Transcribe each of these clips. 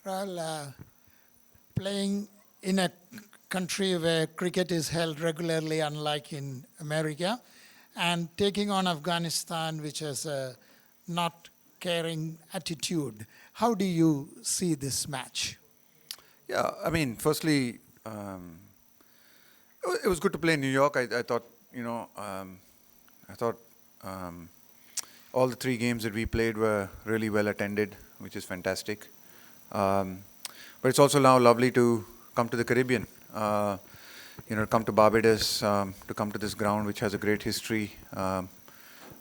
Well, playing in a country where cricket is held regularly, unlike in America, and taking on Afghanistan, which has a not caring attitude. How do you see this match? Yeah, I mean, firstly, it was good to play in New York. I thought, you know, I thought all the three games that we played were really well attended, which is fantastic. Um, but it's also now lovely to come to the Caribbean. Come to Barbados, to come to this ground which has a great history and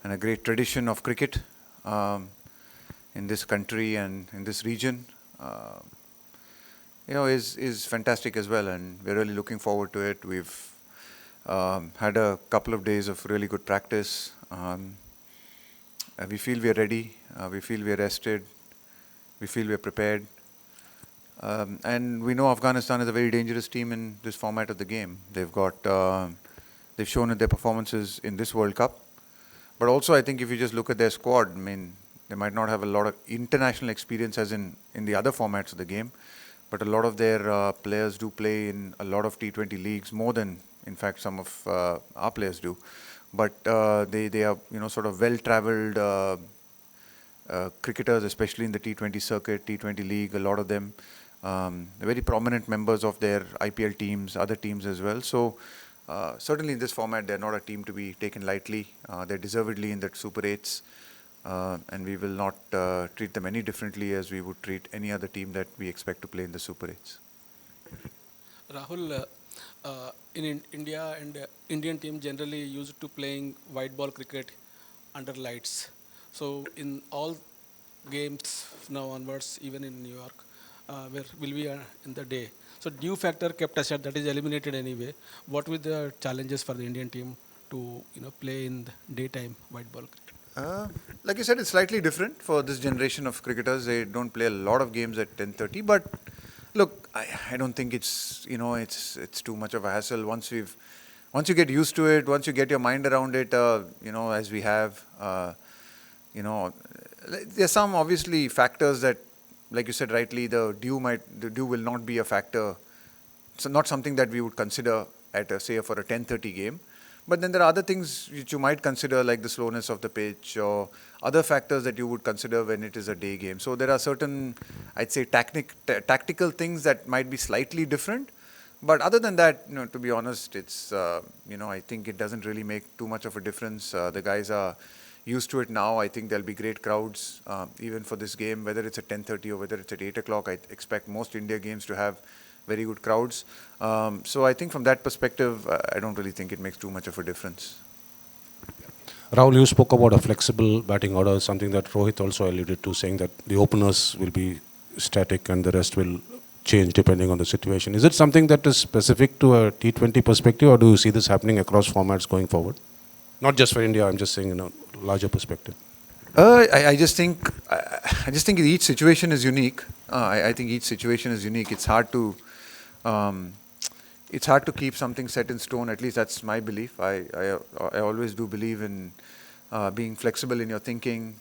a great tradition of cricket um, in this country and in this region. Uh, is fantastic as well, and we're really looking forward to it. We've had a couple of days of really good practice. We feel we're ready. We feel we're rested. We feel we're prepared. And we know Afghanistan is a very dangerous team in this format of the game. They've shown in their performances in this World Cup. But also, I think if you just look at their squad, I mean, they might not have a lot of international experience as in the other formats of the game. But a lot of their players do play in a lot of T20 leagues, more than, in fact, some of our players do. But they are, sort of well-traveled cricketers, especially in the T20 circuit, T20 league, a lot of them. They're very prominent members of their IPL teams, other teams as well. So certainly in this format, they're not a team to be taken lightly. They're deservedly in the Super 8s. And we will not treat them any differently as we would treat any other team that we expect to play in the Super 8s. Rahul, in India and Indian team generally used to playing white ball cricket under lights. So in all games now onwards, even in New York, where will be in the day. So dew factor kept aside, that is eliminated anyway. What were the challenges for the Indian team to play in the daytime white ball cricket? Like you said, it's slightly different for this generation of cricketers. They don't play a lot of games at 10:30. But look, I don't think it's too much of a hassle. Once you get used to it, once you get your mind around it, as we have, there's some obviously factors that, like you said rightly, the dew will not be a factor. So not something that we would consider at say for a 10:30 game. But then there are other things which you might consider, like the slowness of the pitch or other factors that you would consider when it is a day game. So there are certain, I'd say, tactical things that might be slightly different. But other than that, to be honest, it's, I think it doesn't really make too much of a difference. The guys are used to it now. I think there'll be great crowds, even for this game, whether it's at 10:30 or whether it's at 8 o'clock. I expect most India games to have very good crowds. So I think from that perspective, I don't really think it makes too much of a difference. Rahul, you spoke about a flexible batting order, something that Rohit also alluded to, saying that the openers will be static and the rest will change depending on the situation. Is it something that is specific to a T20 perspective, or do you see this happening across formats going forward? Not just for India, I'm just saying in a larger perspective. I just think each situation is unique. I think each situation is unique. It's hard to keep something set in stone. At least that's my belief. I always do believe in being flexible in your thinking,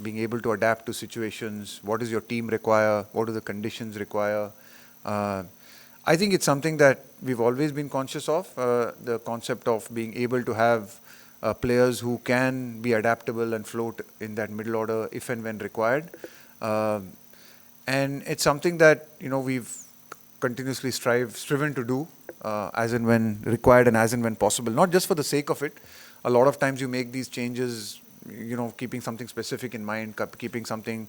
being able to adapt to situations. What does your team require? What do the conditions require? I think it's something that we've always been conscious of, the concept of being able to have players who can be adaptable and float in that middle order if and when required. And it's something that we've continuously striven to do as and when required and as and when possible, not just for the sake of it. A lot of times you make these changes, keeping something specific in mind, keeping something,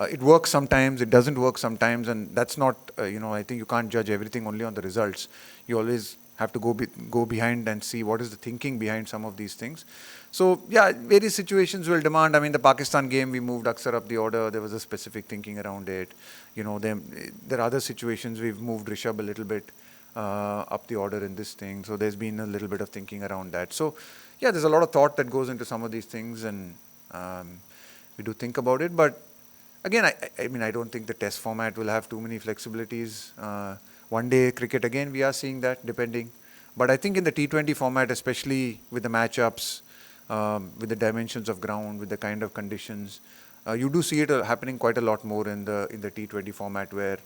it works sometimes, it doesn't work sometimes, and that's not, I think you can't judge everything only on the results. You always have to go behind and see what is the thinking behind some of these things. So yeah, various situations will demand. I mean, the Pakistan game, we moved Aksar up the order. There was a specific thinking around it. There are other situations we've moved Rishabh a little bit up the order in this thing. So there's been a little bit of thinking around that. So yeah, there's a lot of thought that goes into some of these things, and we do think about it. But again, I mean, I don't think the test format will have too many flexibilities. One day cricket, again, we are seeing that depending. But I think in the T20 format, especially with the matchups, with the dimensions of ground, with the kind of conditions, You do see it happening quite a lot more in the T20 format, where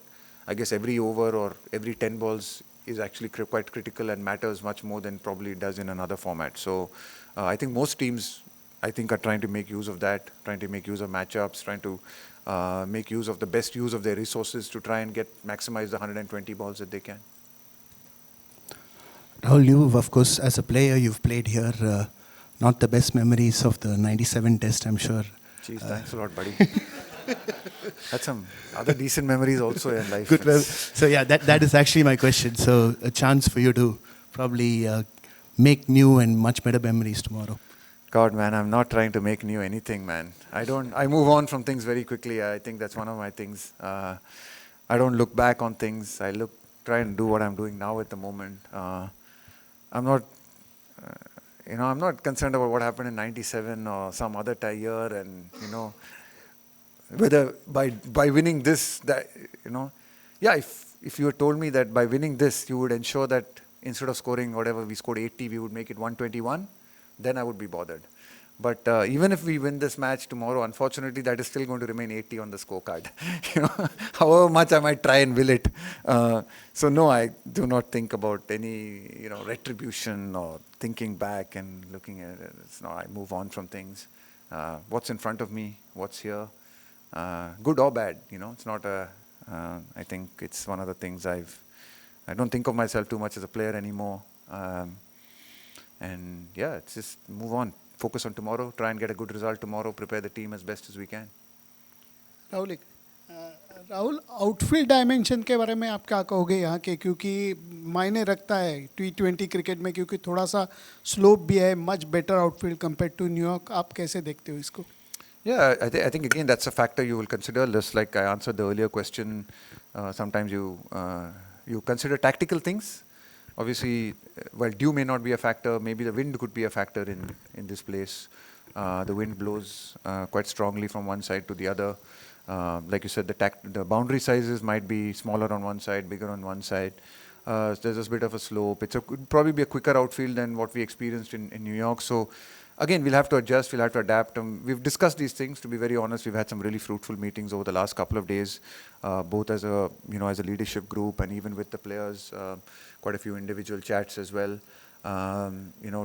I guess every over or every 10 balls is actually quite critical and matters much more than probably it does in another format. So I think most teams, I think, are trying to make use of that, trying to make use of matchups, trying to make use of the best use of their resources to try and maximize the 120 balls that they can. Rahul, you, of course, as a player, you've played here. Not the best memories of the 97 test, I'm sure. Jeez, thanks a lot, buddy. Had some other decent memories also in life. Good. Well, so yeah, that is actually my question. So a chance for you to probably make new and much better memories tomorrow. God, man, I'm not trying to make new anything, man. I move on from things very quickly. I think that's one of my things. I don't look back on things. Try and do what I'm doing now at the moment. I'm not, I'm not concerned about what happened in 97 or some other year, and, whether by winning this, yeah, if you had told me that by winning this, you would ensure that instead of scoring whatever, we scored 80, we would make it 121, then I would be bothered. But even if we win this match tomorrow, unfortunately, that is still going to remain 80 on the scorecard. However much I might try and will it. So no, I do not think about any, retribution or thinking back and looking at it. No, I move on from things. What's in front of me? What's here? Good or bad, it's not I think it's one of the things I don't think of myself too much as a player anymore. And yeah, it's just move on. Focus on tomorrow, try and get a good result tomorrow, prepare the team as best as we can. Rahul outfield dimension के बारे में आप क्या कहोगे यहाँ के, क्योंकि मायने रखता है T20 क्रिकेट में, क्योंकि थोड़ा सा स्लोप भी है, much better outfield compare to New York. आप कैसे देखते हो इसको? Yeah, I think again that's a factor you will consider. Just like I answered the earlier question, sometimes you consider tactical things. Obviously, while dew may not be a factor, maybe the wind could be a factor in this place. The wind blows quite strongly from one side to the other. Like you said, the boundary sizes might be smaller on one side, bigger on one side. There's a bit of a slope. It could probably be a quicker outfield than what we experienced in New York. So again, we'll have to adjust, we'll have to adapt. We've discussed these things, to be very honest. We've had some really fruitful meetings over the last couple of days, both as a leadership group and even with the players, quite a few individual chats as well,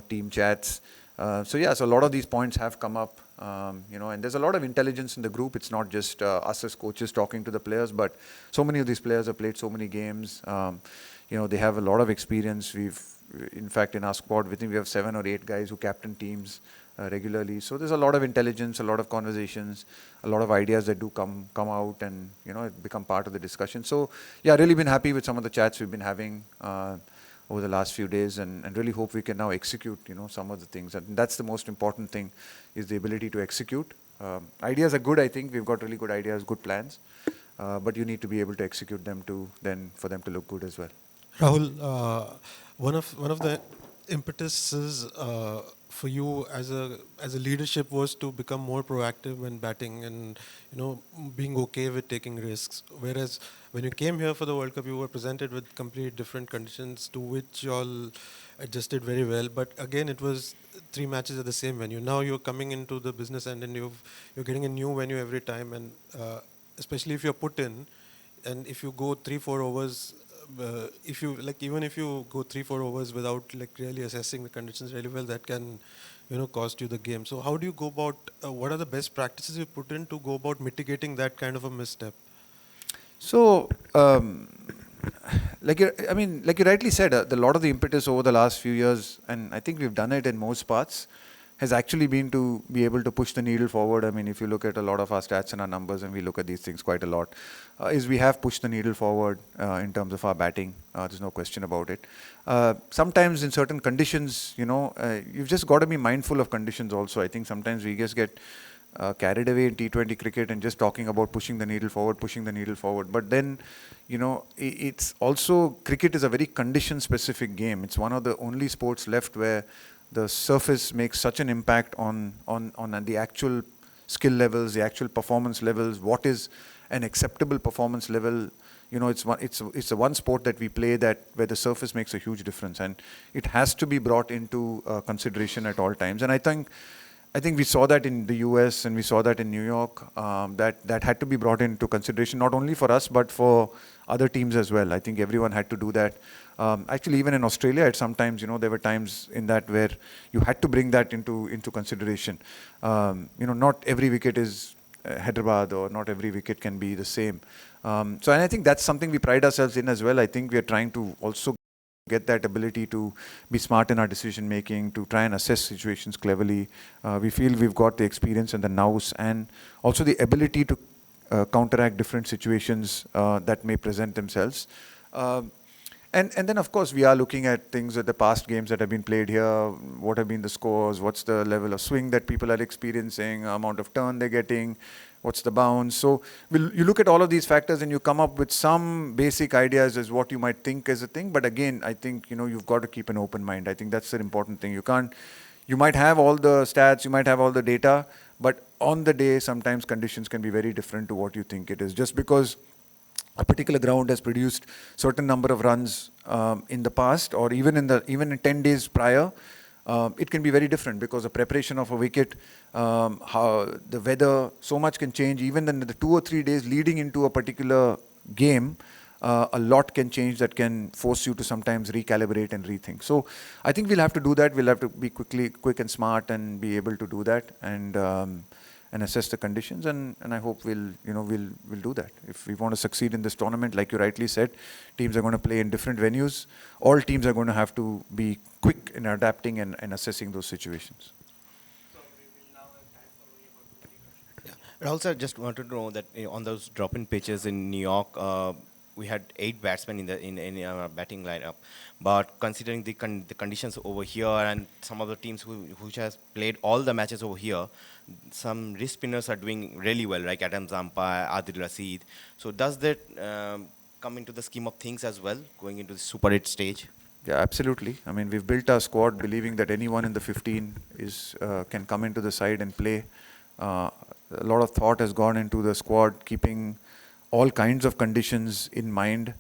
team chats. So a lot of these points have come up, and there's a lot of intelligence in the group. It's not just us as coaches talking to the players, but so many of these players have played so many games. They have a lot of experience. In fact, in our squad, we think we have 7 or 8 guys who captain teams regularly. So there's a lot of intelligence, a lot of conversations, a lot of ideas that do come out and, become part of the discussion. So, really been happy with some of the chats we've been having over the last few days, and really hope we can now execute, some of the things. And that's the most important thing, is the ability to execute. Ideas are good, I think. We've got really good ideas, good plans. But you need to be able to execute them for them to look good as well. Rahul, one of the impetuses for you as a leadership was to become more proactive when batting and being okay with taking risks. Whereas when you came here for the World Cup, you were presented with completely different conditions to which you all adjusted very well. But again, it was 3 matches at the same venue. Now you're coming into the business end and you're getting a new venue every time, and especially if you're put in, and if you go 3-4 overs. Even if you go 3-4 overs without really assessing the conditions really well, that can cost you the game. So how do you go about, what are the best practices you put in to go about mitigating that kind of a misstep? So like you rightly said, a lot of the impetus over the last few years, and I think we've done it in most parts, has actually been to be able to push the needle forward. I mean, if you look at a lot of our stats and our numbers, and we look at these things quite a lot, is we have pushed the needle forward in terms of our batting. There's no question about it. Sometimes in certain conditions, you've just got to be mindful of conditions also. I think sometimes we just get carried away in T20 cricket and just talking about pushing the needle forward. But then, it's also, cricket is a very condition-specific game. It's one of the only sports left where the surface makes such an impact on the actual skill levels, the actual performance levels. What is an acceptable performance level? It's the one sport that we play where the surface makes a huge difference, and it has to be brought into consideration at all times. And I think I think we saw that in the US and we saw that in New York, that had to be brought into consideration, not only for us, but for other teams as well. I think everyone had to do that. Actually, even in Australia, at sometimes, there were times in that where you had to bring that into consideration. Not every wicket is Hyderabad, or not every wicket can be the same. And I think that's something we pride ourselves in as well. I think we are trying to also get that ability to be smart in our decision making, to try and assess situations cleverly. We feel we've got the experience and the nous, and also the ability to counteract different situations that may present themselves. And then, of course, we are looking at things at the past games that have been played here. What have been the scores? What's the level of swing that people are experiencing? Amount of turn they're getting? What's the bounce? So you look at all of these factors and you come up with some basic ideas as what you might think is a thing. But again, I think, you've got to keep an open mind. I think that's an important thing. You might have all the stats, you might have all the data, but on the day, sometimes conditions can be very different to what you think it is. Just because a particular ground has produced certain number of runs in the past, or even in 10 days prior, it can be very different, because the preparation of a wicket, how the weather, so much can change. Even in the 2 or 3 days leading into a particular game, a lot can change that can force you to sometimes recalibrate and rethink. So I think we'll have to do that. We'll have to be quick and smart and be able to do that, and assess the conditions. And I hope we'll do that. If we want to succeed in this tournament, like you rightly said, teams are going to play in different venues. All teams are going to have to be quick in adapting and assessing those situations. Rahul sir, just wanted to know that on those drop-in pitches in New York, we had 8 batsmen in our batting lineup. But considering the conditions over here, and some of the teams who has played all the matches over here, some wrist spinners are doing really well, like Adam Zampa, Adil Rashid. So does that come into the scheme of things as well, going into the Super 8 stage? Yeah, absolutely. I mean, we've built our squad believing that anyone in the 15 can come into the side and play. A lot of thought has gone into the squad, keeping all kinds of conditions in mind.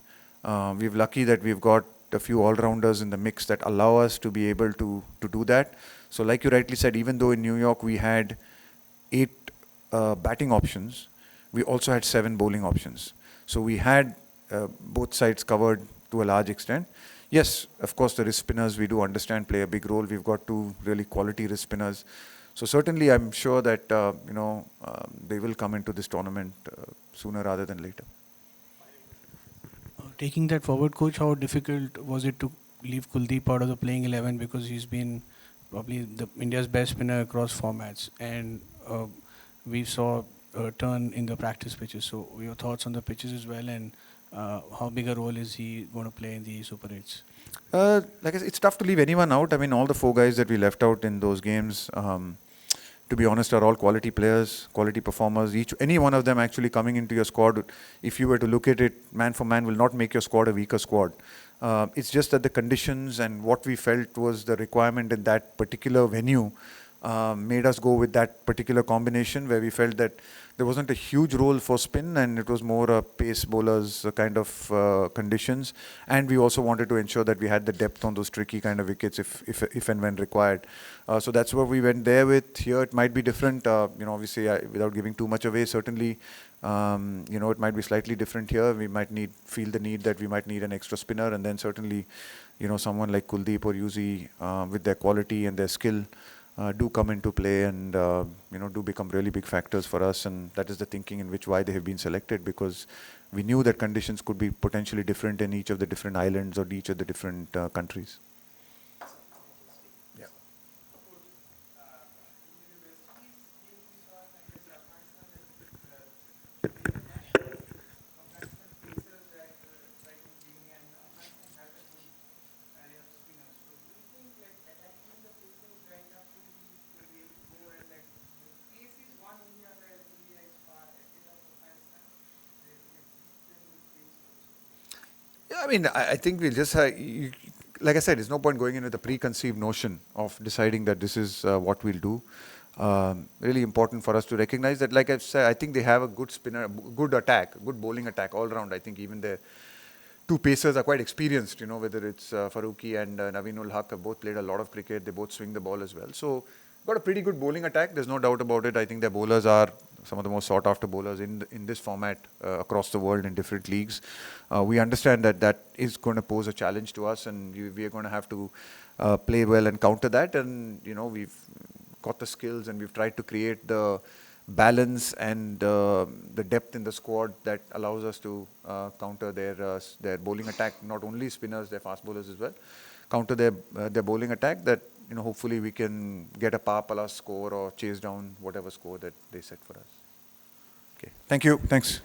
We're lucky that we've got a few all-rounders in the mix that allow us to be able to do that. So like you rightly said, even though in New York we had 8 batting options, we also had 7 bowling options. So we had both sides covered to a large extent. Yes, of course, the wrist spinners, we do understand, play a big role. We've got 2 really quality wrist spinners. So certainly I'm sure that they will come into this tournament sooner rather than later. Taking that forward, coach, how difficult was it to leave Kuldeep out of the playing 11, because he's been probably India's best spinner across formats, and we saw a turn in the practice pitches. So your thoughts on the pitches as well, and how big a role is he going to play in the Super 8s? Like I said, it's tough to leave anyone out. I mean, all the 4 guys that we left out in those games, to be honest, are all quality players, quality performers. Any one of them actually coming into your squad, if you were to look at it man for man, will not make your squad a weaker squad. It's just that the conditions and what we felt was the requirement in that particular venue made us go with that particular combination, where we felt that there wasn't a huge role for spin, and it was more a pace bowlers kind of conditions. And we also wanted to ensure that we had the depth on those tricky kind of wickets if and when required. So that's what we went there with. Here it might be different, obviously without giving too much away, certainly it might be slightly different here. We might feel the need that we might need an extra spinner, and then certainly someone like Kuldeep or Yuzi with their quality and their skill do come into play, and do become really big factors for us. And that is the thinking in why they have been selected, because we knew that conditions could be potentially different in each of the different islands or each of the different countries. Yeah. Yeah, I mean, I think we'll just, like I said, there's no point going in with a preconceived notion of deciding that this is what we'll do. Really important for us to recognize that, like I said, I think they have a good spinner, good attack, good bowling attack all round. I think even the 2 pacers are quite experienced, whether it's Farooqi and Naveen ul Haq have both played a lot of cricket. They both swing the ball as well. So got a pretty good bowling attack. There's no doubt about it. I think their bowlers are some of the most sought-after bowlers in this format across the world in different leagues. We understand that that is going to pose a challenge to us, and we are going to have to play well and counter that. And we've got the skills, and we've tried to create the balance and the depth in the squad that allows us to counter their bowling attack. Not only spinners, their fast bowlers as well. Counter their bowling attack. That hopefully we can get a par plus score or chase down whatever score that they set for us. Okay. Thank you. Thanks.